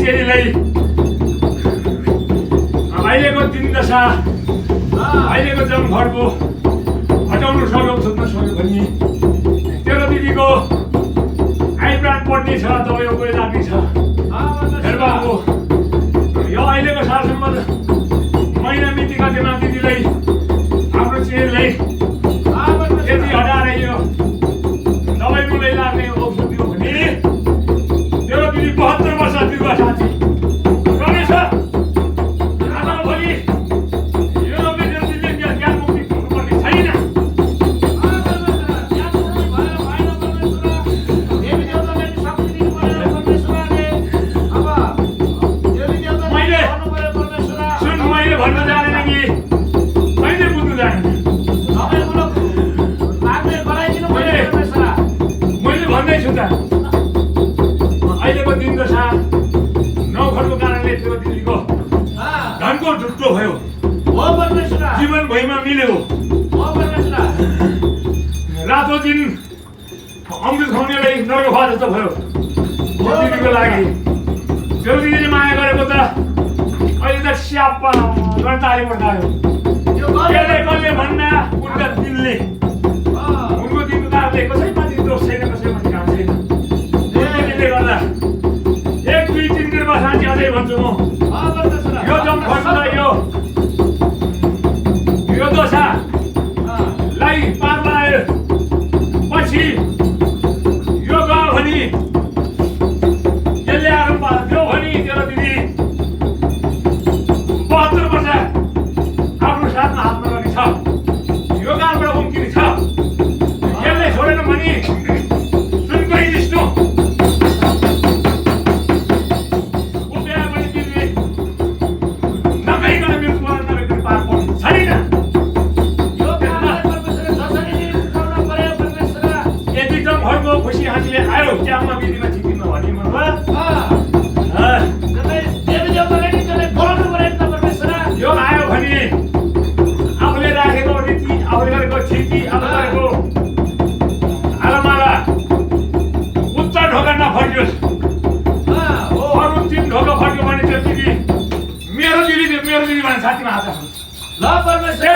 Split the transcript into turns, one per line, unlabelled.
चेलीलाई अहिलेको दिन दशा अहिलेको जमघटको हटाउनु सक्यो छुट्न सक्यो भने तेरो दिदीको आइप्राण पढ्ने छ दबाई उपयोग लाग्ने छ हेरबाबु यो अहिलेको शासनमा महिना मिति गतेमा दिदीलाई हाम्रो चेलीलाई यति हटाएर यो दबाई मुलै लाग्ने औषध दियो भने तेरो दिदी 72 वर्ष बिरुवा साथी गणेश भोलि यो रोगले तेरो दिदीले ज्ञान मुक्ति हुनुपर्ने छैन। मैले भन्न जानेन कि मैले बुझ्नु जानेन मैले भन्दैछु त अहिलेको दिन दशा नौखरको कारणले तेरो दिदीको धनको ढुट्टो भयो जीवन भुइँमा मिल्यो रातो दिन अमृत खुवाउनेलाई नरक खुवा जस्तो भयो तेरो दिदीको लागि। तेरो दिदीले माया गरेको त अहिले त स्यापा गन्ताले पड्कायो कसले भन्ना उनका दिनले उनको दिनको कारणले कसैमाथि दोष छैन कसैमाथि काम छैन। त्यसले गर्दा 1 2 3 दिनमा शान्ति अझै भन्छु म यो जमघटलाई यो दशालाई पार लगायो पछि यो गयो भने यसले आएर पाल्थ्यो भने तेरो दिदी 72 वर्ष आफ्नो साथमा हातमा गर्ने छ यो कालबाट उम्किने छ यसले छोडेन भने सुनकै जिस्नु उब्या पनि दिदीले नगइकन मेरो कुवार नगइकन पार पर्नु छैन। यदि जमघटको खुसी हाँसीले आयो च्यामा बिदीमा छिकिन्न भने यो आयो भने आफूले राखेको रीति आफूले गरेको छिकी आफूले गरेको आलामाला उच्च ढोका नफर्कियोस् अरू 3 ढोका फर्क्यो भने त्यो दिदी मेरो दिदी भने साथीमा हात राख्नु ल परमेश्वर